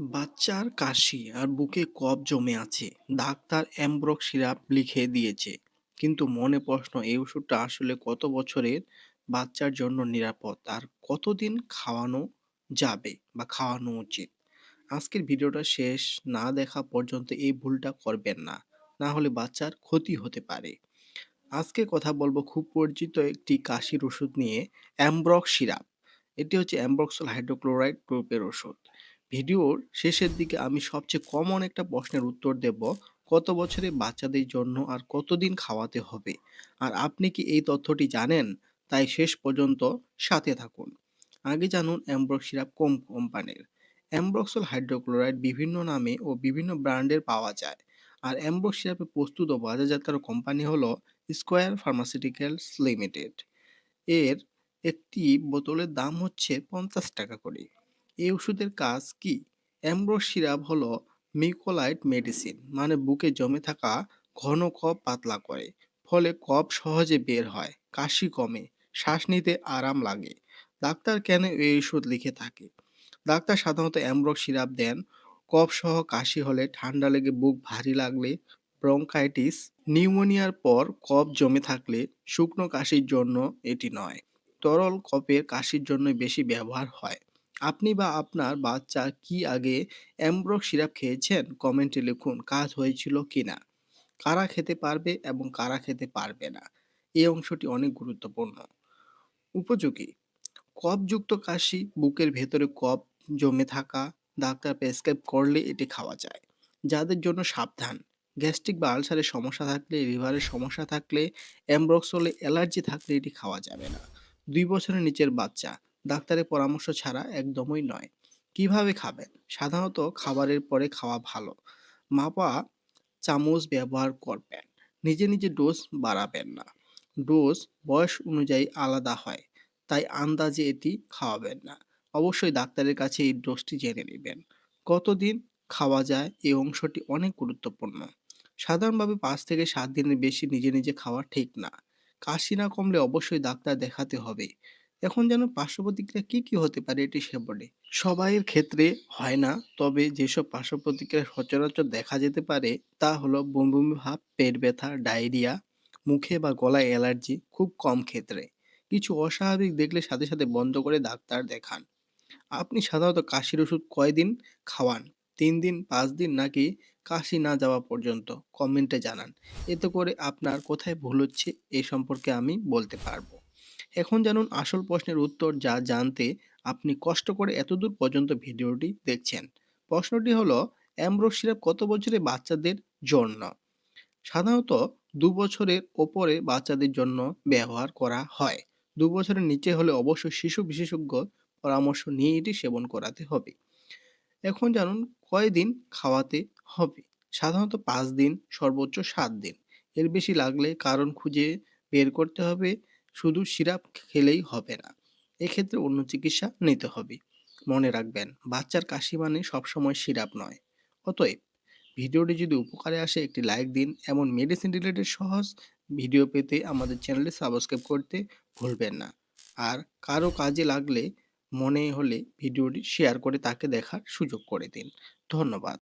বাচ্চার কাশি আর বুকে কফ জমে আছে। ডাক্তার অ্যামব্রক্স সিরাপ লিখে দিয়েছে। কিন্তু মনে প্রশ্ন, এই ওষুধটা আসলে কত বছরের বাচ্চার জন্য নিরাপদ আর কতদিন খাওয়ানো যাবে বা খাওয়ানো উচিত? আজকের ভিডিওটা শেষ না দেখা পর্যন্ত এই ভুলটা করবেন না, না হলে বাচ্চার ক্ষতি হতে পারে। আজকে কথা বলবো খুব পরিচিত একটি কাশির ওষুধ নিয়ে, অ্যামব্রক্স সিরাপ। এটি হচ্ছে অ্যামব্রক্সল হাইড্রোক্লোরাইড গ্রুপের ওষুধ। ভিডিওর শেষের দিকে আমি সবচেয়ে কমন একটা প্রশ্নের উত্তর দেব, কত বছরে বাচ্চাদের জন্য আর কতদিন খাওয়াতে হবে। আর আপনি কি এই তথ্যটি জানেন? তাই শেষ পর্যন্ত সাথে থাকুন। আগে জানুন অ্যামব্রক্স সিরাপ কোন কোম্পানির। অ্যামব্রক্সল হাইড্রোক্লোরাইড বিভিন্ন নামে ও বিভিন্ন ব্র্যান্ডের পাওয়া যায়। আর অ্যামব্রক্স সিরাপে প্রস্তুত ও বাজারজাতকারক কোম্পানি হলো স্কয়ার ফার্মাসিউটিক্যালস লিমিটেড। এর একটি বোতলের দাম হচ্ছে 50 টাকা করে। এই ওষুধের কাজ কি? অ্যামব্রোস সিরাপ হলো মিউকোলাইট মেডিসিন, মানে বুকে জমে থাকা ঘন কফ পাতলা করে। ফলে কফ সহজে বের হয়, কাশি কমে, শ্বাস নিতে আরাম লাগে। ডাক্তার কেন এই ওষুধ লিখে থাকে? ডাক্তার সাধারণত অ্যামব্রোস সিরাপ দেন কফ সহ কাশি হলে, ঠান্ডা লেগে বুক ভারী লাগলে, ব্রঙ্কাইটিস, নিউমোনিয়ার পর কফ জমে থাকলে, শুকনো কাশির জন্য এটি নয়। তরল কফের কাশির জন্য বেশি ব্যবহার হয়। আপনি বা আপনার বাচ্চা কি আগে অ্যামব্রক্স সিরাপ খেয়েছেন? কমেন্টে লিখুন কাজ হয়েছিল কিনা। কারা খেতে পারবে এবং কারা খেতে পারবে না, এই অংশটি অনেক গুরুত্বপূর্ণ। উপযোগী: কফযুক্ত কাশি, বুকের ভেতরে কফ জমে থাকা, ডাক্তার প্রেসক্রাইব করলে এটি খাওয়া যায়। যাদের জন্য সাবধান: গ্যাস্ট্রিক বা আলসারের সমস্যা থাকলে, লিভারের সমস্যা থাকলে, অ্যামব্রক্সলে অ্যালার্জি থাকলে এটি খাওয়া যাবে না। 2 বছরের নিচের বাচ্চা, ডাক্তারের পরামর্শ ছাড়া একদমই নয়। কিভাবে খাবেন? সাধারণত খাবারের পরে খাওয়া ভালো। মাপা চামচ ব্যবহার করবেন। নিজে নিজে ডোজ বাড়াবেন না। ডোজ বয়স অনুযায়ী আলাদা হয়, তাই আন্দাজে এটি খাওয়াবেন না। অবশ্যই ডাক্তারের কাছে এই ডোজটি জেনে নেবেন। কতদিন খাওয়া যায়, এই অংশটি অনেক গুরুত্বপূর্ণ। সাধারণভাবে 5 থেকে 7 দিনের বেশি নিজে নিজে খাওয়া ঠিক না। কাশি না কমলে অবশ্যই ডাক্তার দেখাতে হবে। এখন যেন পার্শ্ব প্রতিক্রিয়া কি কি হতে পারে এটি সে বলে। সবাইয়ের ক্ষেত্রে হয় না, তবে যেসব পার্শ্ব প্রতিক্রিয়া সচরাচর দেখা যেতে পারে তা হলো বমি বমি ভাব, পেট ব্যথা, ডায়রিয়া, মুখে বা গলায় অ্যালার্জি, খুব কম ক্ষেত্রে। কিছু অস্বাভাবিক দেখলে সাথে সাথে বন্ধ করে ডাক্তার দেখান। আপনি সাধারণত কাশির ওষুধ কয়দিন খাওয়ান? 3 দিন, 5 দিন, নাকি কাশি না যাওয়া পর্যন্ত? কমেন্টে জানান। এতে করে আপনার কোথায় ভুল হচ্ছে এই সম্পর্কে আমি বলতে পারবো। এখন জানুন আসল প্রশ্নের উত্তর, যা জানতে আপনি কষ্ট করে এতদূর পর্যন্ত ভিডিওটি দেখছেন। প্রশ্নটি হলো, অ্যামব্রোস সিরাপ কত বছরে বাচ্চাদের জন্য? সাধারণত 2 বছরের ওপরে বাচ্চাদের জন্য ব্যবহার করা হয়। 2 বছরের নিচে হলে অবশ্যই শিশু বিশেষজ্ঞ পরামর্শ নিয়ে এটি সেবন করাতে হবে। এখন জানুন কয়দিন খাওয়াতে হবে। সাধারণত 5 দিন, সর্বোচ্চ 7 দিন। এর বেশি লাগলে কারণ খুঁজে বের করতে হবে। শুধু সিরাপ খেলেই হবে না, এক্ষেত্রে অন্য চিকিৎসা নিতে হবে। মনে রাখবেন, বাচ্চার কাশি মানে সবসময় সিরাপ নয়। অতএব ভিডিওটি যদি উপকারে আসে একটি লাইক দিন। এমন মেডিসিন রিলেটেড সহজ ভিডিও পেতে আমাদের চ্যানেলটি সাবস্ক্রাইব করতে ভুলবেন না। আর কারো কাজে লাগলে মনে হলে ভিডিওটি শেয়ার করে তাকে দেখার সুযোগ করে দিন। ধন্যবাদ।